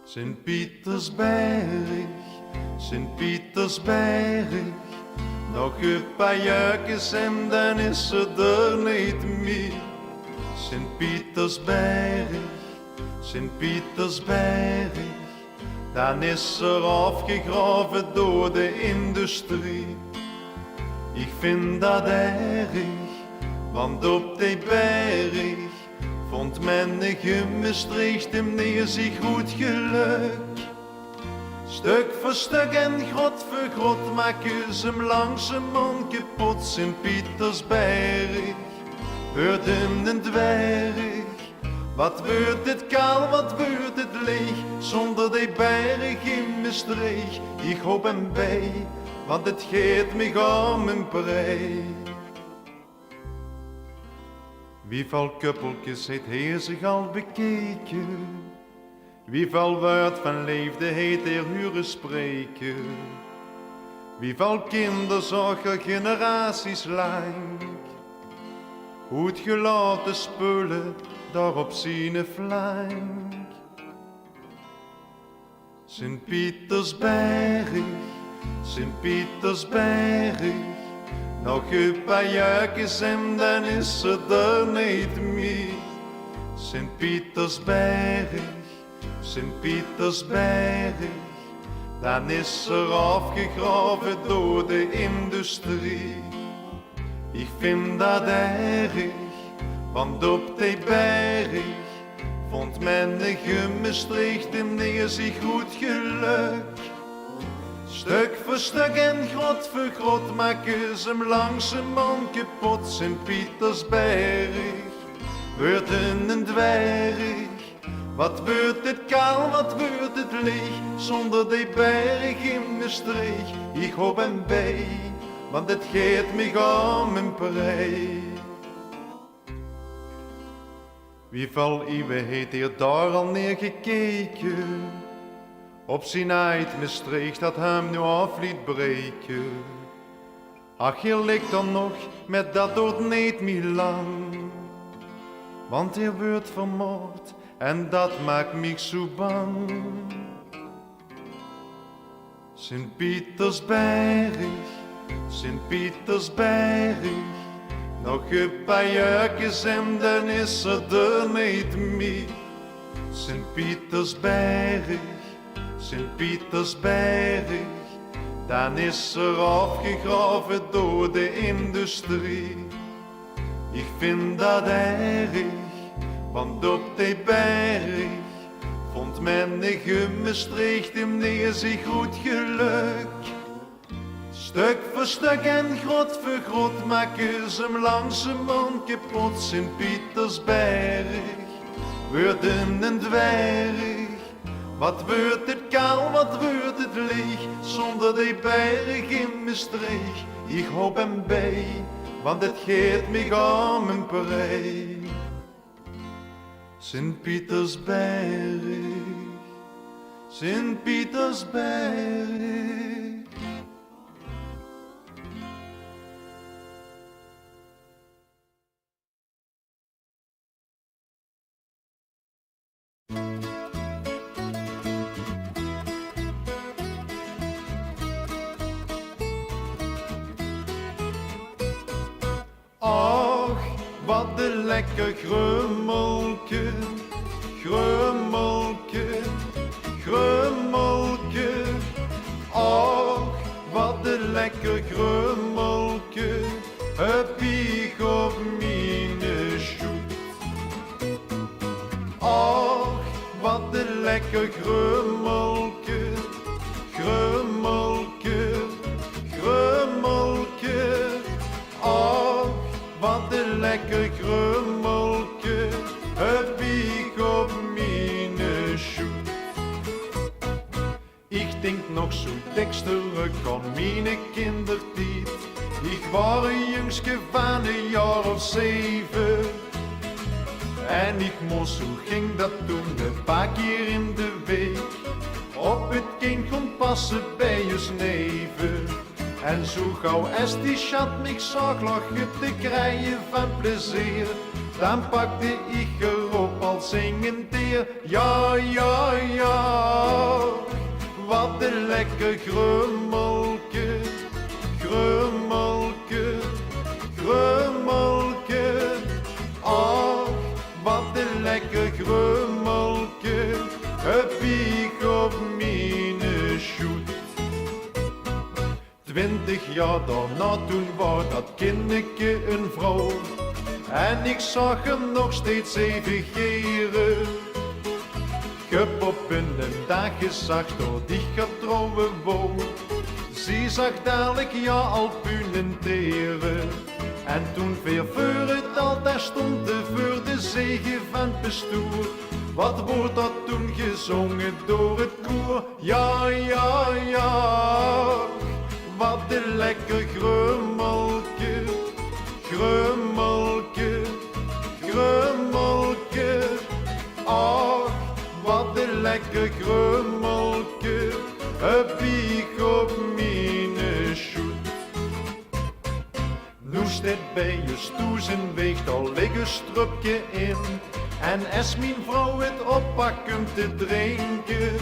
Sint-Pietersberg, Sint-Pietersberg. Nog een paar jaartjes en dan is ze er niet meer. Sint-Pietersberg, Sint-Pietersberg. Dan is er afgegraven door de industrie. Ik vind dat erg, want op die berg vond men een gemestreegd hem neer zich goed geluk. Stuk voor stuk en grot voor grot maken ze hem langzamerhand kapot. Sint-Pietersberg wordt een dwerg. Wat wordt het kaal, wat wordt het leeg, zonder die berg in mijn streeg. Ik hoop hem bij, want het geeft me om een prei. Wieveel kuppeltjes heeft hij zich al bekeken? Wieveel woord van liefde heeft hij huren spreken? Wieveel kinderzorg er generaties lang? Hoe het gelaten spullen daar op zijn flank. Sint-Pietersberg, Sint-Pietersberg. Nog een paar jaartjes en dan is ze er niet meer. Sint-Pietersberg, Sint-Pietersberg. Dan is er afgegraven door de industrie. Ik vind dat erg, want op die berg vond men een gemestreegd en neer zich goed geluk. Stuk voor stuk en grot voor grot maken ze hem langzamerhand kapot. Sint-Pietersberg wordt een dwerg. Wat wordt het kaal, wat wordt het leeg, zonder die berg in mijn streeg. Ik hoop hem bij, want het geeft me om een prei. Wieveel eeuwen heeft hij daar al neergekeken? Op zijn uit Maastricht dat hem nu af liet breken. Ach, je ligt dan nog met dat dood niet meer lang. Want hij wordt vermoord en dat maakt me zo bang. Sint-Pietersberg, Sint-Pietersberg. Nog een paar jaartjes en dan is ze er niet meer. Sint-Pietersberg, Sint-Pietersberg. Dan is er afgegraven door de industrie. Ik vind dat erg, want op die berg vond men een gemestreegd hem neer zich goed geluk. Stuk voor stuk en grot voor grot maken ze hem langzamerhand kapot. Sint-Pietersberg wordt een dwerg. Wat wordt het kaal, wat wordt het leeg, zonder die berg in mijn streeg. Ik hoop hem bij, want het geeft me om een prei. Sint-Pietersberg, Sint-Pietersberg. Och, wat een lekker grummelke, grummelke, grummelke. Och, wat een lekker grummelke, heb ik op mijn schoet. Och, wat een lekker grummelke, grummelke, grummelke. Och, wat een lekker grummelke, heb ik op mijn schoet. Ik denk nog zo dikst terug aan mijn kindertijd. Ik was een jongske van een jaar of 7. En ik moest, hoe ging dat toen, een paar keer in de week op het kind kon passen bij je neven. En zo gauw als die schat mij zag lachen te krijgen van plezier, dan pakte ik erop al al zingen teer. Ja, ja, ja, wat een lekker grummelke, grummelke, grummelke. Ach, wat een lekker grummelke, heb ik op mijn schoet. 20 jaar daarna toen was dat kindeke een vrouw. En ik zag hem nog steeds even geren. Ik heb op een dag gezegd dat ik ga trouwen wou. Ze zag dadelijk ja al punenteren. En toen weer voor het altaar stond voor de zegen van het bestoer. Wat wordt dat toen gezongen door het koor? Ja, ja, ja, wat een lekker grummelke, grummelke, grummelke. Ach, wat een lekker grummelke, heb ik op mijn schoet. Nu staat bij je stoes en weegt al liggen strupje in. En als mijn vrouw het oppakken te drinken,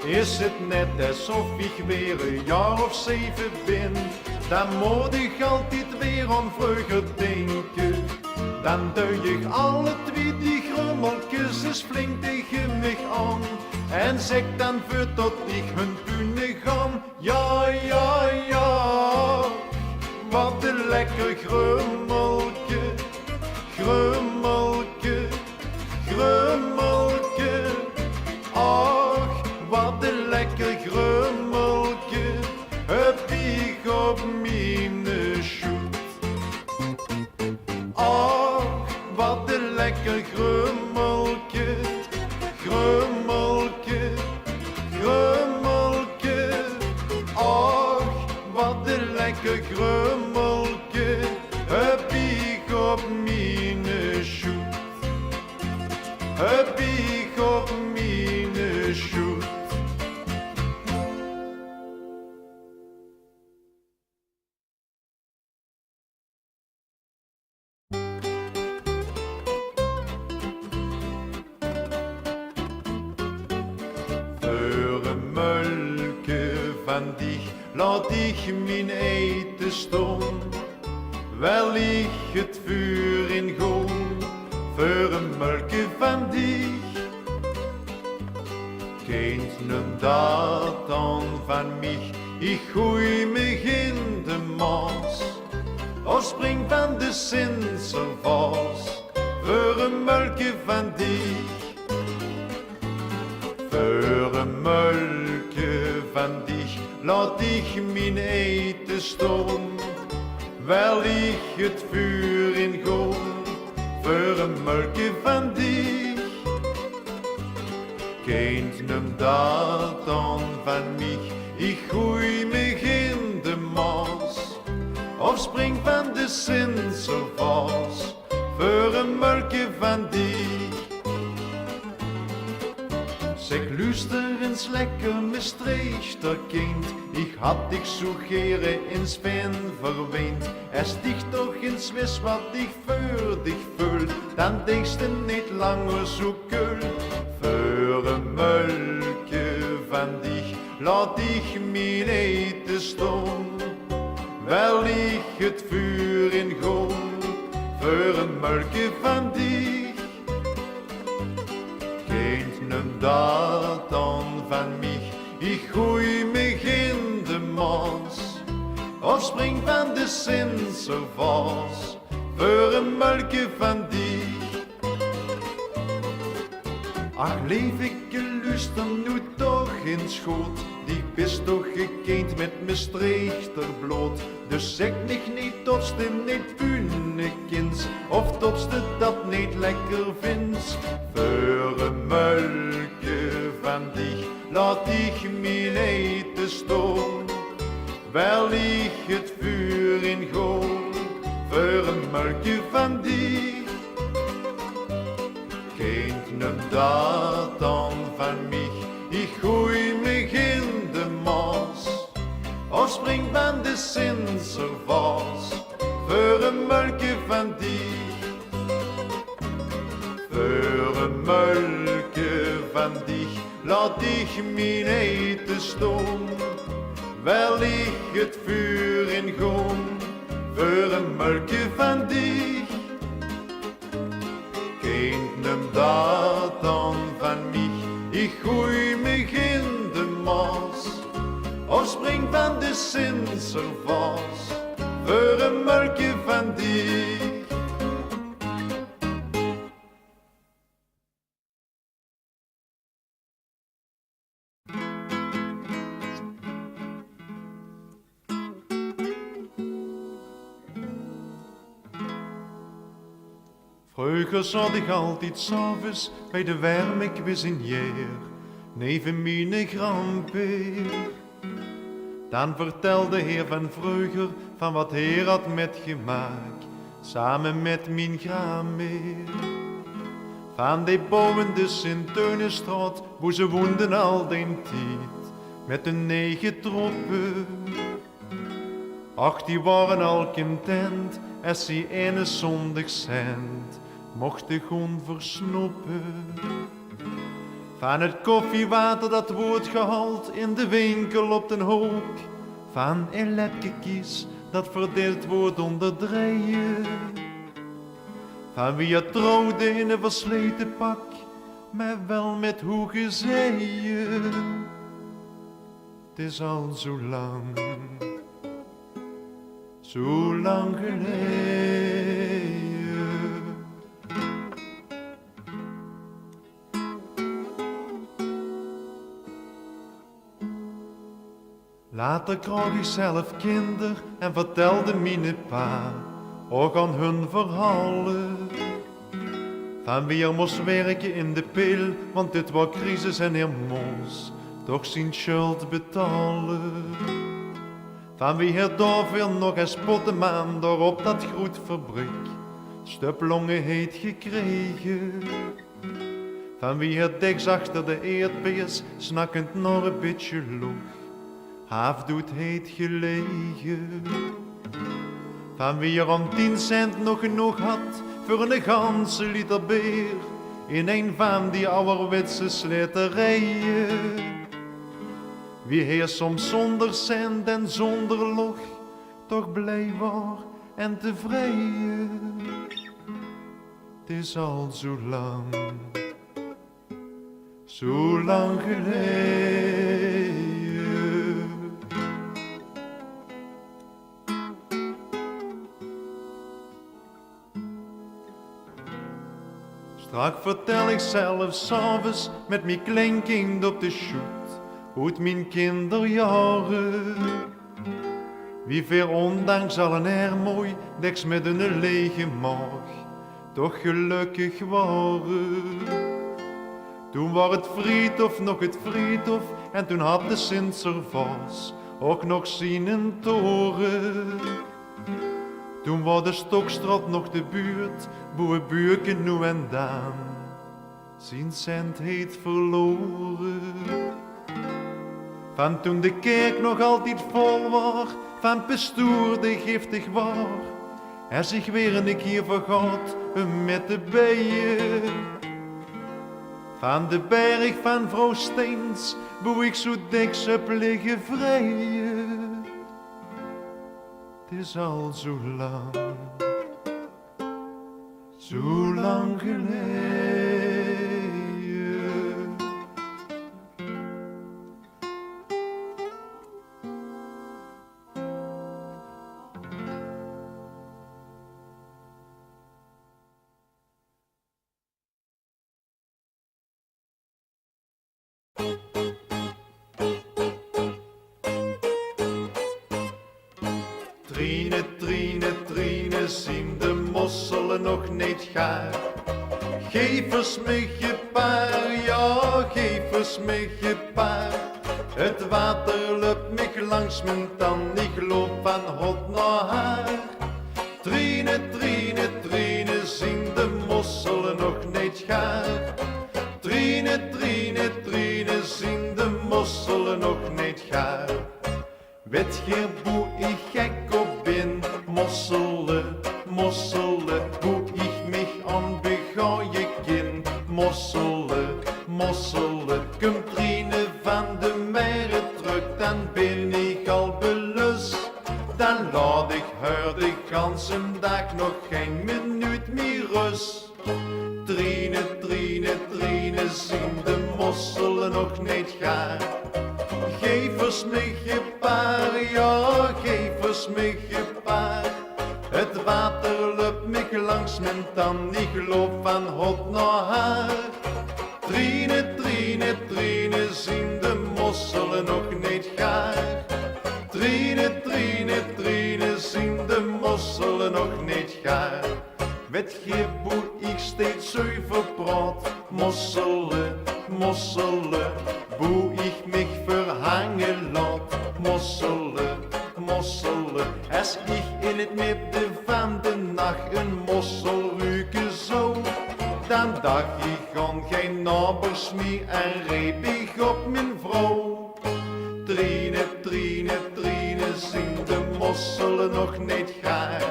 is het net alsof ik weer een jaar of 7 ben. Dan moet ik altijd weer aan vroeger denken. Dan duw ik alle twee die grummeltjes eens flink tegen mij aan. En zeg dan voor tot ik hun kunnen gaan. Ja, ja, ja, wat een lekker grummeltje, grummeltje, grummeltje. Ach, wat een lekker grummeltje, heb ik op mijn schoet. Ach, wat een lekker grummeltje, grummeltje, grummeltje. Ach, wat een lekker grummeltje, heb ik op mijn schoet. Heb ik op mijn schoet. Voor een mulke van dich laat ik mijn eten staan. Wel ik het vuur in goon, voor een mulke van dich. Kent een dat dan van mich, ik gooi me in de maas. Of spring van de Sinterklaas, voor een mulke van dich. Voor een mulke van dich laat ik mijn eten staan. Wel ik het vuur in goon, voor een mulke van dich. Kent hem dat dan van mich, ik gooi me in de maas. Of spring van de Sinterklaas, voor een mulke van dich. Zeg, luister eens lekker, mijn streechterkind. Ik had dich zo gere in Sven verweend. Als dich toch eens wist wat ik voor dich voel, dan deegst je niet langer zo kul. Voor een mulke van dich laat ik mijn eten staan. Wel ik het vuur in goon, voor een mulke van dich. Kent hem dat dan van mich, ik gooi me in de maas. Of spring van de Sinterklaas, voor een mulke van dich. Ach, leef ik luister nu toch in schoot, die bist toch gekend met mijn streechter bloot. Dus zeg niet tot je niet punekins, of tot je dat niet lekker vindt. Voor een mulke van dich laat ik mijn eten staan. Wel ik het vuur in goon, voor een mulke van dich. Kent hem dat dan van mich, ik gooi me in de maas. Of spring van de Sinterklaas, voor een mulke van dich. Voor van dich laat ich mijn eten stoom. Wel ik het vuur in goom, voor een melkje van dich. Kent nem dat dan van mich, ik gooi me in de mas. Of spring van de Sinser vast, voor een melkje van dich. Vroeger zat ik altijd 's avonds bij de wermkwizinier, neven mijn grandpeer. Dan vertelde heer van vroeger van wat heer had metgemaakt, samen met mijn graanmeer. Van die boven de Sint-Teunenstraat, waar ze woonden al den tijd, met de 9 troepen. Ach, die waren al content, als ze ene zondag cent mochten gewoon versnoppen. Van het koffiewater dat wordt gehaald in de winkel op den hoek. Van een lepje kies dat verdeeld wordt onder drieën. Van wie het trouwde in een versleten pak, maar wel met hoge zeeën. Het is al zo lang geleden. Later kreeg ik zelf kinder en vertelde mijn pa ook aan hun verhalen. Van wie er moest werken in de pil, want dit was crisis en er moest toch zijn schuld betalen. Van wie het daarvoor nog eens pottenmaan door op dat groetfabriek stuplongen heeft gekregen. Van wie het deks achter de eerdbeers snakkend nog een beetje loeg, halfdoet heet gelegen. Van wie er om 10 cent nog genoeg had voor een ganse liter beer in een van die ouderwetse slijterijen. Wie heer soms zonder cent en zonder log toch blij was en tevreden. Het is al zo lang geleden. Strak vertel ik zelf 's avonds met mijn kleinkind op de shoot uit mijn kinderjaren. Wie ver ondanks al een ermooi deks met een lege maag toch gelukkig waren. Toen was het friedhof nog het friedhof en toen had de Sint-Servaas ook nog zijn toren. Toen was de Stokstraat nog de buurt, boerenbuurken nu en dan zijn cent heet verloren. Van toen de kerk nog altijd vol was, van pastoer giftig was, en zich weer een keer vergat met de bijen. Van de berg van vrouw Steens, boe ik zo diks op liggen vrijen. Het is al zo lang geleden. Trine, Trine, Trine, zien de mosselen nog niet gaar. Geef eens me je paar, ja, geef eens me je paar. Het water loopt me langs mijn tand, ik loop van hot naar haar. Trine, Trine, Trine, zien de mosselen nog niet gaar. Trine, Trine, Trine, zien de mosselen nog niet gaar. Weet je hoe ik gek op ben, mosselen, mosselen, hoe ik mich aan begooien kin, mosselen, mosselen. Komt Trine van de Meijer terug, dan ben ik al belust. Dan laat ik haar de ganse dag nog geen minuut meer rust. Trine, Trine, Trine, zien de mosselen nog niet gaan. Geef eens mij een paar, ja, geef eens mij een paar. Het water loopt mij langs mijn tand, ik loop van hot naar haar. Trine, Trine, Trine, zien de mosselen nog niet gaar. Trine, Trine, Trine, zien de mosselen nog niet gaar. Weet je hoe ik steeds zuiver praat? Mosselen, mosselen, hoe ik mich verhangen laat. Mosselen, mosselen, als ik in het midden van de nacht een mossel ruiken zou, dan dacht ik aan geen nabers meer en reep ik op mijn vrouw. Trine, Trine, Trine, zien de mosselen nog niet gaar.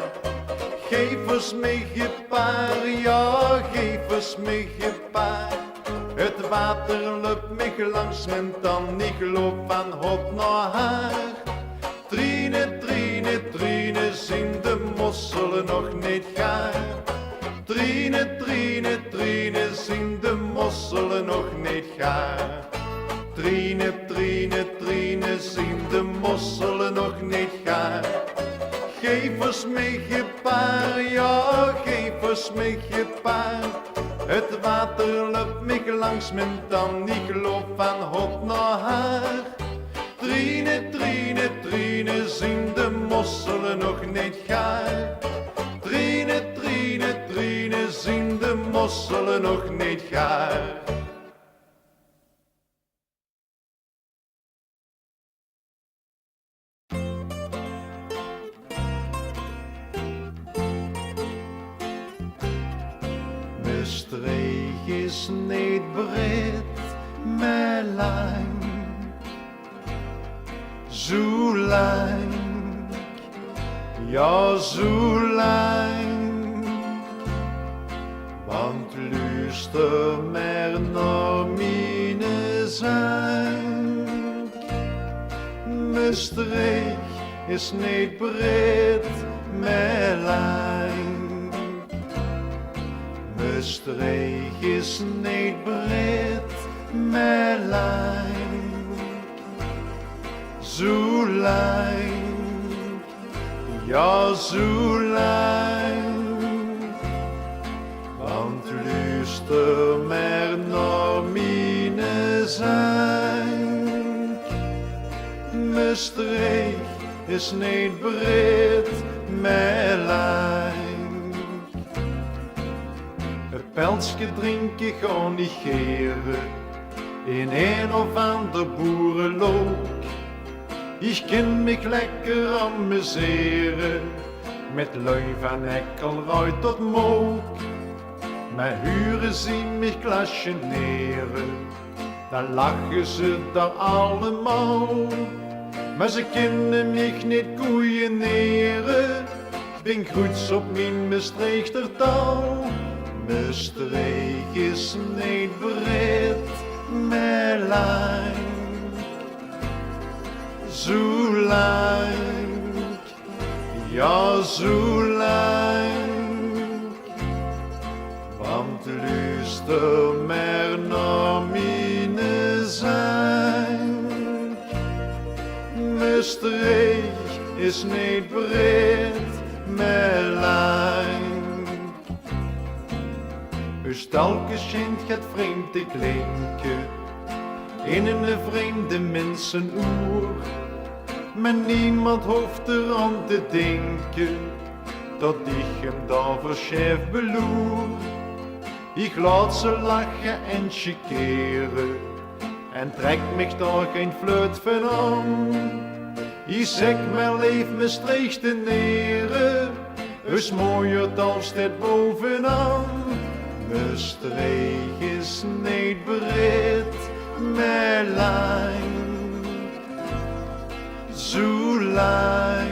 Geef eens mij een paar, ja, geef eens mij een paar. Het water loopt mij langs mijn tand, ik loop van hot naar haar. Trine, Trine, Trine, zien de mosselen nog niet gaar. Trine, Trine, Trine, zien de mosselen nog niet gaar. Trine, Trine, Trine, zien de mosselen nog niet gaar. Geef eens mij een paar, ja, geef eens mij een paar. Het water loopt mij langs mijn tand, ik loop van hot naar haar. Trine, Trine, Trine, zien de mosselen nog niet gaar. Trine, Trine, Trine, zien de mosselen nog niet gaar. Mijn streek is niet breed, maar lang. Zo lang, ja zo lang. Want luister maar naar mijn zang. Mijn streek is niet breed, maar lang. Mijn streek is niet breed, maar lang. Zo lang, ja zo lang. Want luister maar naar mijn zang. Mijn streek is niet breed, maar lang. Een pelsje drinken gaan niet geren in een of ander boerenlook. Ik kan mich lekker amuseren met lui van Eckelrui tot Mook. Maar huren zien mich klasjeneren, dan lachen ze daar allemaal. Maar ze kunnen mich niet koeieneren, ben goed op mijn Maastrichtertaal. Mijn streek is niet breed, maar lang. Zo lang, ja zo lang. Want luister maar naar mijn zang. Mijn streek is niet breed, maar lang. Een stalkeschint gaat vreemd te klinken in een vreemde mensenoer. Maar niemand hoeft eraan te denken dat ik hem daarvoor chef beloer. Ik laat ze lachen en chikeren en trek mich daar geen fluit van aan. Ik zeg mijn leven Maastricht te neren, is mooier dan dit bovenaan. Mijn streek is niet breed, maar lang. Zo lang,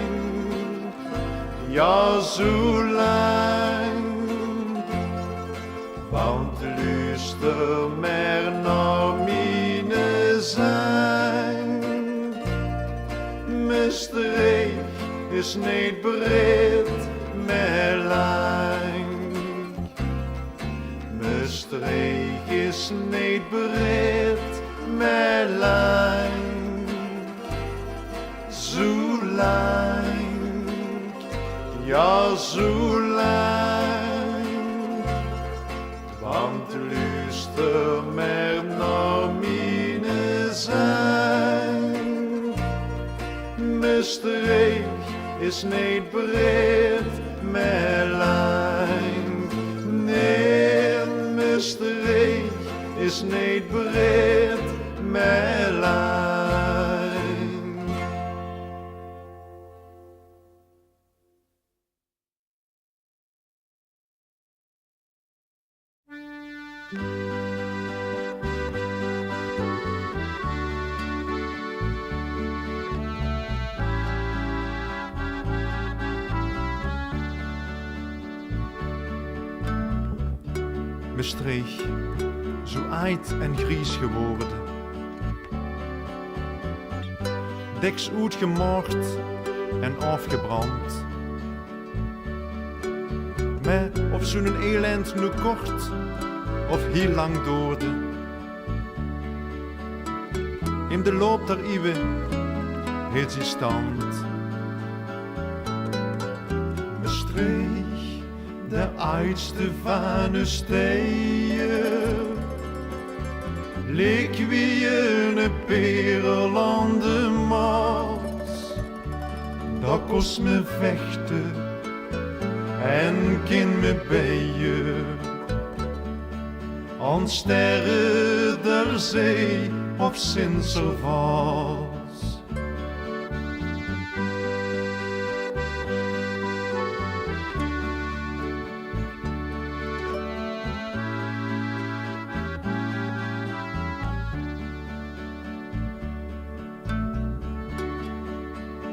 ja zo lang. Want luister maar naar is niet breed, maar lang. Mijn streek is niet breed, maar lang. Zo lang, ja zo lang. Want luister maar naar mijn zang. Mijn streek is niet breed, maar lang. Nee, mijn streek is niet breed, maar lang. Mijn streek, zo oud en gries geworden. Deks uitgemoord en afgebrand. Maar of zo'n elend nu kort of heel lang doorde. In de loop der eeuwen hield ze stand. Mijn streek, de oudste van de steden, leek wie een perel aan de maas. Dat kost me vechten en kind me bijen, aan sterren der zee of Sinterklaas.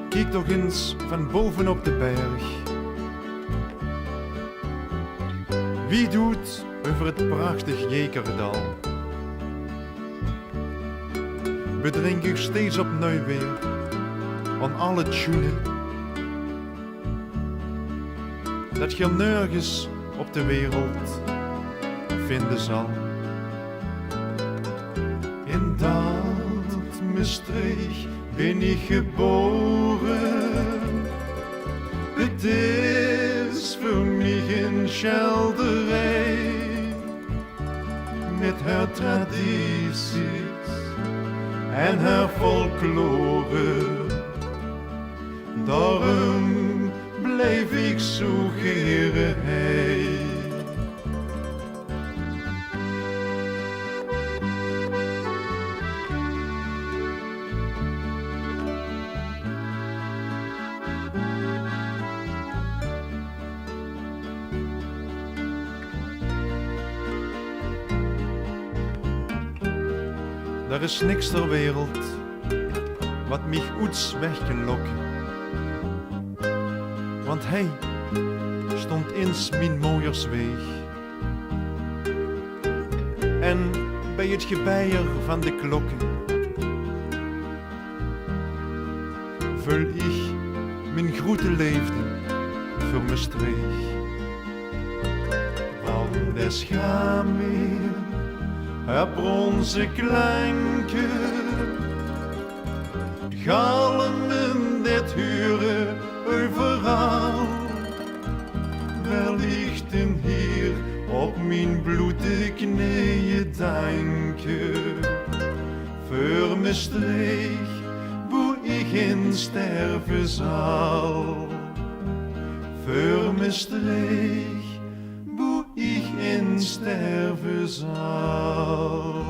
Kijk toch eens van bovenop de berg. Wie doet over het prachtig Jekerdal? Bedrink ik steeds opnieuw weer aan alle tunen dat je nergens op de wereld vinden zal. In dat Maastricht ben ik geboren. Het is voor mij een schilderij met haar tradities en haar folklore. Daarom blijf ik zo geren. Er is niks ter wereld wat mij oets weg kan lokken. Want hij stond eens mijn mooiersweg. En bij het gebeier van de klokken vul ik mijn grote leefde voor mijn streek. Van de schaameel haar bronzen klanken galmen dit huren overal. Wellichten hier op mijn bloedige knieën danken voor mijn streek, waar ik in sterven zal. Voor mijn streek, waar ik in sterven zal.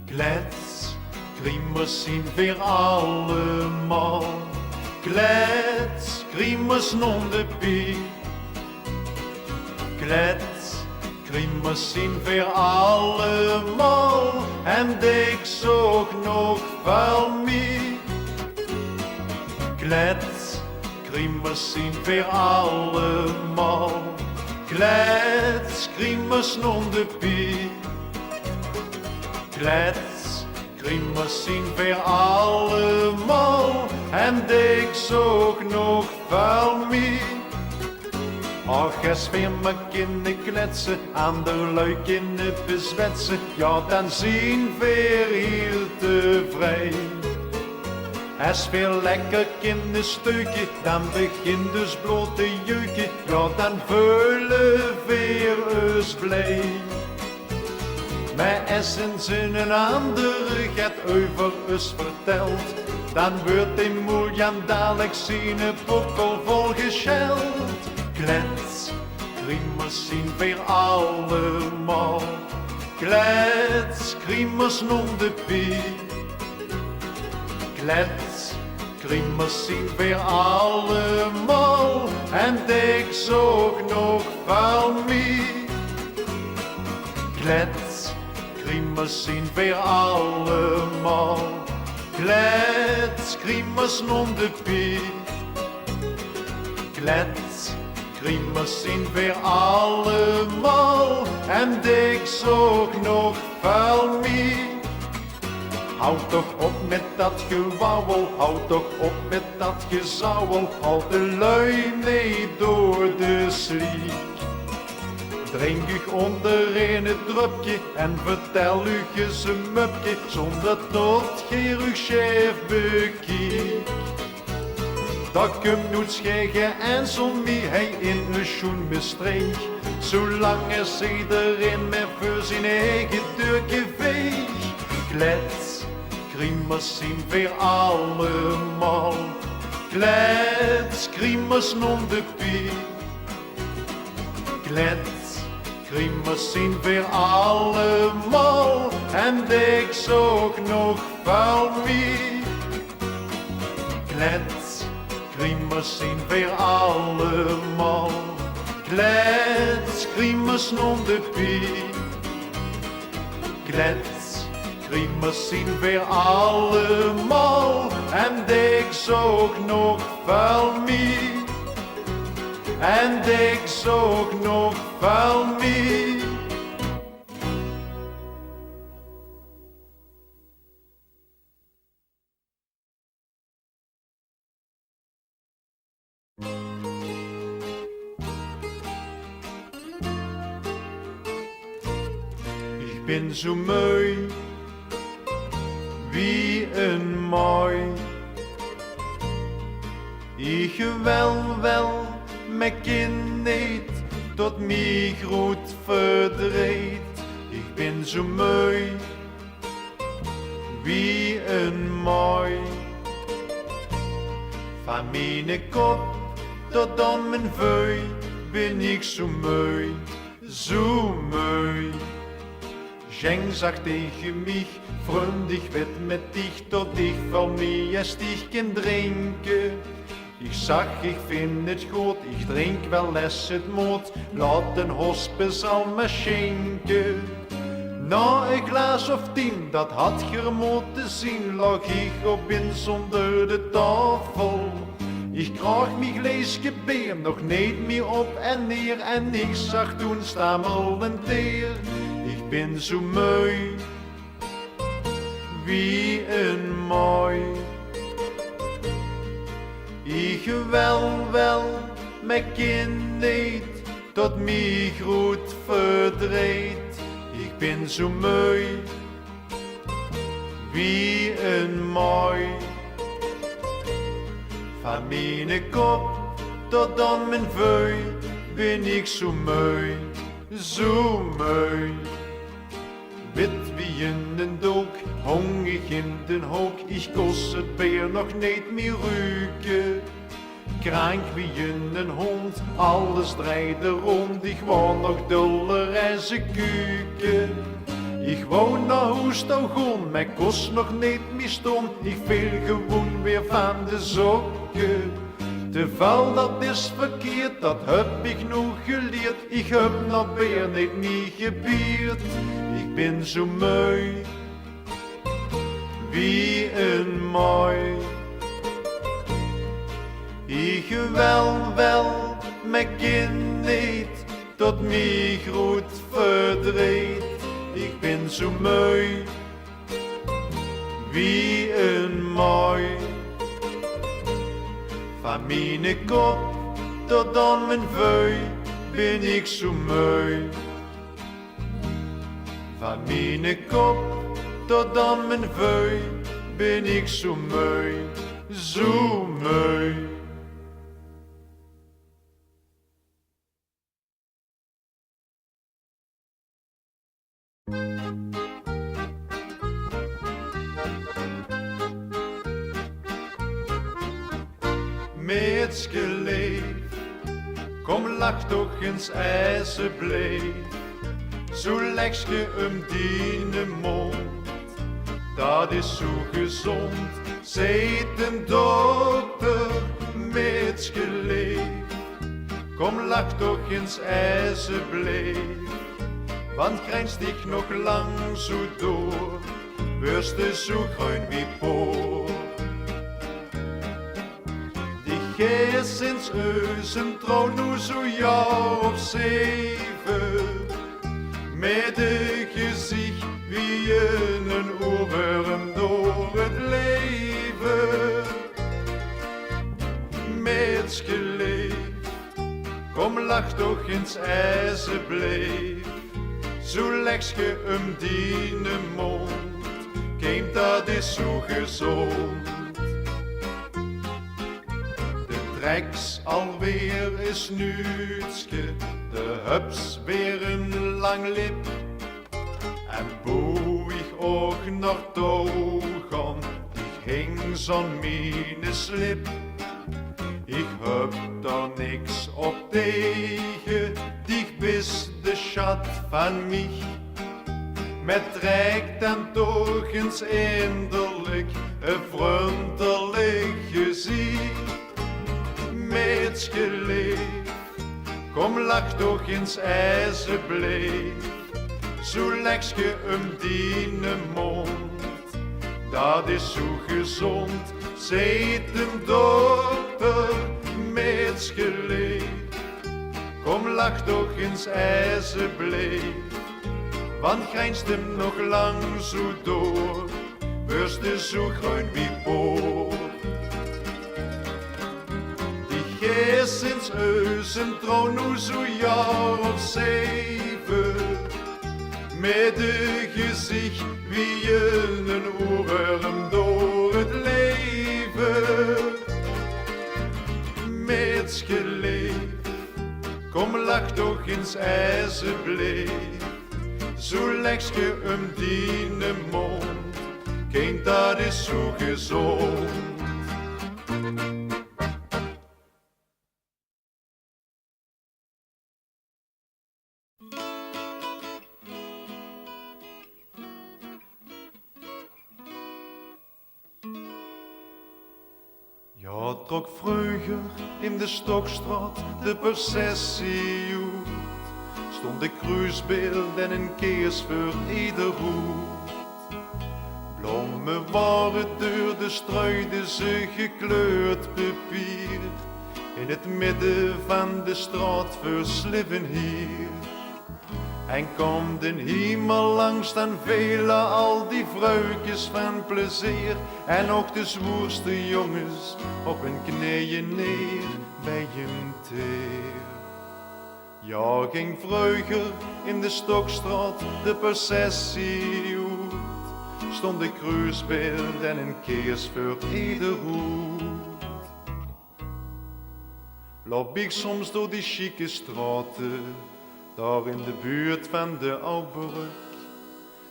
Klets, kriemers zien weer allemaal. Klets, kriemers non de pie. Klets, kriemers zien weer allemaal. En ik zoek nog van mij. Klets, kriemers zien weer allemaal. Klets, kriemers non de pie. Klets, kriemers zien weer allemaal. En ik zoek nog veel meer. Ach, als weer maar kunnen kletsen, aan de lui kunnen bezwetsen, ja dan zien we heel tevreden. Als weer lekker kunnen steuken, dan begint dus bloot te jeuken, ja dan voelen we ons blij. Maar als in een andere gaat over ons verteld, dan wordt die Moeljan dadelijk zien pokkel vol gescheld. Klets, kriemers zien weer allemaal. Klets, kriemers non de pie. Klets, kriemers zien weer allemaal. En ik zoek nog veel meer. Klets, kriemers zien weer allemaal. Klets, kriemers non de pie. Klets, kriemers zien weer allemaal. En ik zoek nog veel meer. Houd toch op met dat gewauwel, houd toch op met dat gezauwel, al de lui mee door de sliek. Drink u onder in het drupje en vertel u eens een mupje, zonder tot geer uw chef bekiek. Dat komt nooit schegen en zonder hij in een schoen bestreek, zolang er iedereen met voor zijn eigen deurtje veeg. Klets, kriemers zien weer allemaal. Klets, kriemers non de pie. Klets, kriemers zien weer allemaal. En ik zoek nog veel meer. Klets, kriemers zien weer allemaal. Klets, kriemers non de pie. Klets, kriemers zien weer allemaal. En ik zoek nog veel meer. En ik zoek nog veel meer. Ik ben zo mooi, wie een mooi. Ik wel met kindheid tot mij groot verdriet. Ik ben zo mooi, wie een mooi. Van mijn kop tot aan mijn veu ben ik zo mooi, zo mooi. Jeng zag tegen mij, vriendig werd met dich, tot ik van mij als dich kan drinken. Ik zag, ik vind het goed, ik drink wel les het moet, laat een hospes al me schenken. Na een glas of 10, dat had je moeten zien, lag ik op in zonder de tafel. Ik kreeg mijn glaasje bier nog niet meer op en neer, en ik zag toen stammelend teer. Ik ben zo mooi, wie een mooi. Ik wel met kindheid tot mij groot verdriet. Ik ben zo mooi, wie een mooi. Van mijn kop tot aan mijn veu ben ik zo mooi, zo mooi. Wit wie in den dook, hongig in den hoek, ik kost het beer nog niet meer ruiken. Krank wie in een hond, alles draaide rond, ik wou nog duller als een kuken. Ik wou naar huis toe gaan, maar kost nog niet meer stond, ik viel gewoon weer van de sokken. Te veel dat is verkeerd, dat heb ik nog geleerd, ik heb nog weer niet gebierd. Ik ben zo mooi, wie een mooi. Ik wel, me kind niet, tot mij groot verdriet. Ik ben zo mooi, wie een mooi. Van mijn kop tot aan mijn veu ben ik zo mooi. Van mijn kop tot aan mijn veu ben ik zo mooi, zo mooi. Meetske leef, kom lach toch eens alsjeblieft. Zo leg je die mond, dat is zo gezond, zei de dokter. Meetske leef, kom lach toch eens alsjeblieft. Want grijnst ik nog lang zo door, wirst du zo groen wie poor. Gij sinds eusen trouw nu zo jaar of 7, met een gezicht wie een oorworm door het leven. Met geleef, kom lach toch eens alsjeblieft. Zo leg je die mond, kind dat is zo gezond. Treks alweer is nuutske, de hups weer een lang lip. En boeig ook nog toegan, die hing zo'n mine slip. Ik heb daar niks op tegen, die bist de schat van mij. Met trekt en toch eens inderlijk, een vriendelijk gezicht. Met geleef, kom lach toch eens alsjeblieft. Zo leg je die mond, dat is zo gezond, zei de dokter. Met geleef, kom lach toch eens alsjeblieft. Want grijnst hem nog lang zo door, wirst du zo groen wie poor. Gij sinds eusen trouw nu zo jaar of 7, met een gezicht wie een oorworm door het leven. Met geleef, kom lach toch eens alsjeblieft. Zo leg je die mond, kind dat is zo gezond. Ja, trok vroeger in de Stokstraat de processie uit. Stond de kruisbeeld en een keers voor ieder hoed. Bloemen waren door de struiden ze gekleurd papier. In het midden van de straat versliffen hier. En komt de hemel langs dan vele al die vrouwtjes van plezier. En ook de zwoerste jongens op hun knieën neer bij hem teer. Ja, ging vroeger in de Stokstraat de processie uit. Stond de kruisbeeld en een keers voor ieder hoed. Loop ik soms door die chique straten, daar in de buurt van de Oubrug,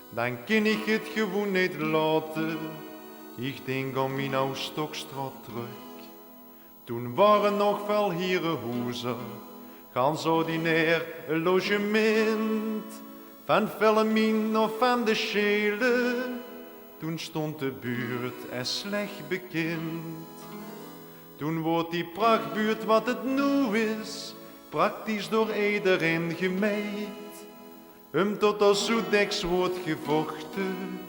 dan kan ik het gewoon niet laten. Ik denk aan mijn oude Stokstraat terug. Toen waren nog wel herenhuizen, gans ordinair een logement. Van Vellemien of van de Schele, toen stond de buurt er slecht bekend. Toen wordt die prachtbuurt wat het nu is, praktisch door iedereen gemeid. Tot als zoetdeks wordt gevochten,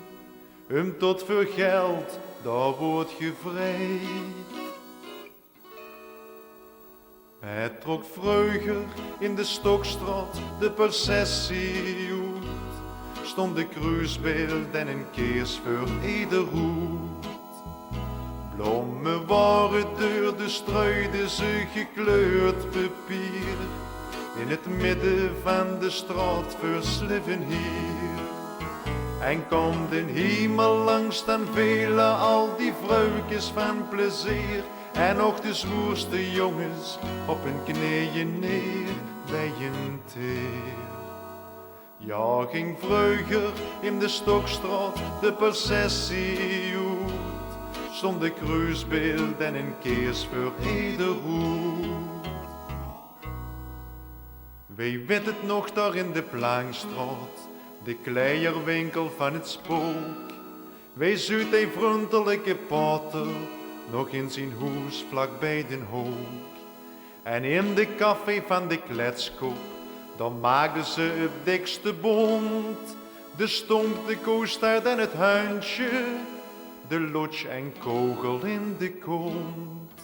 tot voor geld, daar wordt gevrijd. Hij trok vroeger in de Stokstraat de processie uit. Stond de kruisbeeld en een keers voor ieder hoed. Bloemen waren door de struiden ze gekleurd papier. In het midden van de straat versliffen hier. En komt in hemel langs dan velen al die vrouwtjes van plezier. En nog de zwoerste jongens op hun knieën neer bij een teer. Ja, ging vroeger in de Stokstraat de processie uit. Stond de kruisbeeld en een keers voor ieder hoed. Wie weet het nog daar in de Plankstraat, de kleierwinkel van het spook. Wie zuid die vriendelijke pater, nog in zijn huis vlak bij den hoek. En in de café van de kletskop, dan maakten ze het dikste bond. De stomp, de koestaart en het huintje, de lodge en kogel in de kont.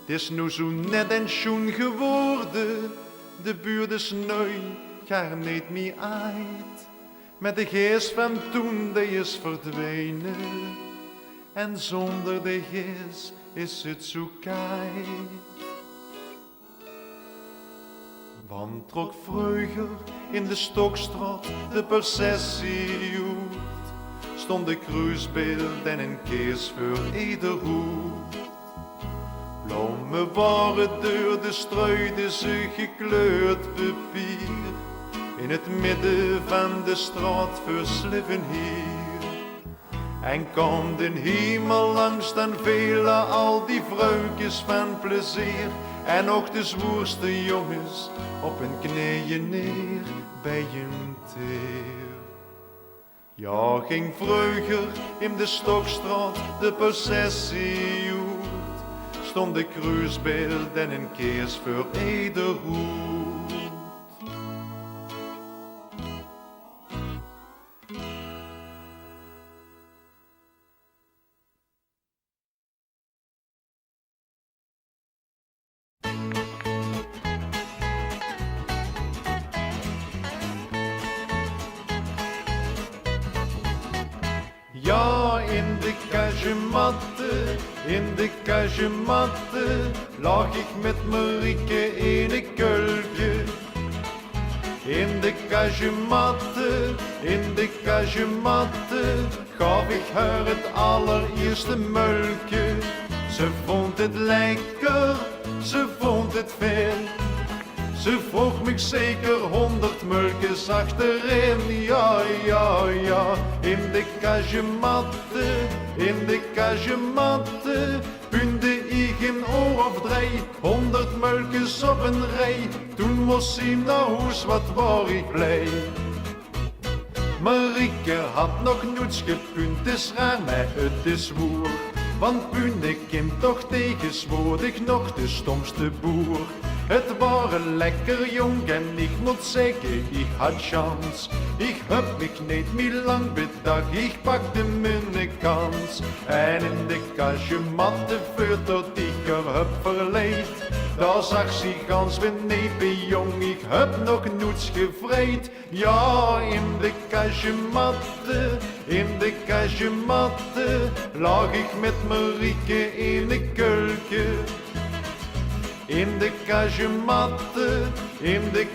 Het is nu zo net en schoen geworden, de buurt is nu gar niet meer uit. Met de geest van toen, die is verdwenen. En zonder de geest is het zo kijk. Want trok vroeger in de Stokstraat de processie uit. Stond de kruisbeeld en een keers voor ieder hoed. Bloemen waren door de struiden ze gekleurd papier. In het midden van de straat versliffen hier. En komt in hemel langs dan velen al die vrouwtjes van plezier. En nog de zwoerste jongens op hun knieën neer bij een teer. Ja, ging vroeger in de Stokstraat de processie uit. Stond de kruisbeeld en een keers voor ieder hoed. Ja, in de kazematten lag ik met Marieke in een kuiltje. In de kazematten gaf ik haar het allereerste muiltje. Ze vond het lekker, ze vond het veel. Ze vroeg me zeker 100 mulkjes achterin, ja, ja, ja. In de kazematten, punde ik een oor of 3, 100 mulkjes op een rij. Toen moest ze naar huis, wat was ik blij. Marieke had nog nooit gepunt, het is raar, maar het is woer. Want punde komt toch tegen, zwoord ik nog de stomste boer. Het waren lekker jong en ik moet zeggen, ik had chans. Ik heb mich niet meer lang bedacht, ik pakte mijn kans. En in de kazematten voor tot ik er heb verleid. Daar zag ze gans benepen jong, ik heb nog nooit gevreed. Ja, in de kazematten lag ik met Marieke in een kuiltje. In de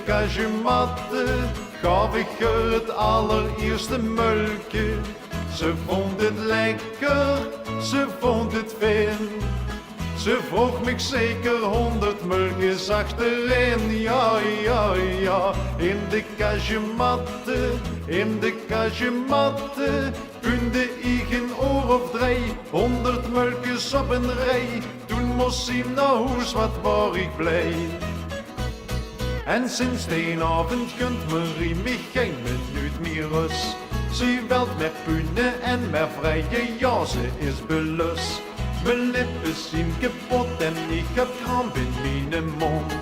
kazematten gaf ik haar het allereerste muiltje. Ze vond het lekker, ze vond het fijn. Ze vroeg me zeker 100 mulkjes achterin, ja, ja, ja. In de kazematten, punde ik een oor of 3, 100 mulkjes op een rij. Toen moest ze naar huis, wat was ik blij. En sinds die avond kunt Marie mich geen minuut meer rust. Ze wilt met punnen en met vrije, ja, ze is belust. Mijn lippen zijn kapot en ik heb kramp in mijn mond.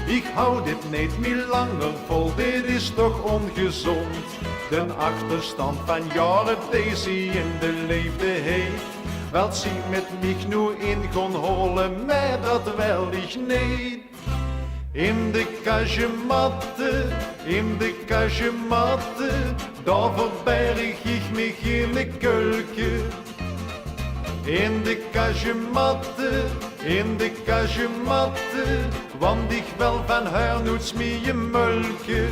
Ik hou dit niet meer langer vol, dit is toch ongezond. De achterstand van jaren deze in de leefde heeft. Wilt ze met mich nu in gaan holen, maar dat wil ik niet. In de kazematte, daar verberg ik me in de keuken. In de kazematte, want ik wil van haar nooit meer mulke.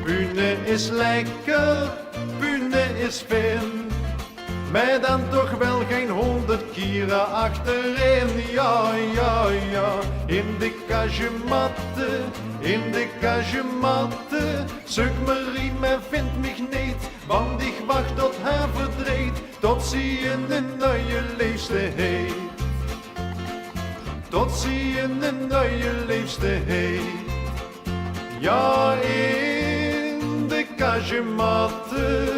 Bühne is lekker, bühne is fijn, maar dan toch wel geen 100 keren achterin. Ja, ja, ja, in de kazematte, zoek me riem en vind mich niet, want ik wacht tot haar verdriet, tot ze in een nieuwe leefste heet. Tot ze in een nieuwe leefste heet. Ja, in de kazematte.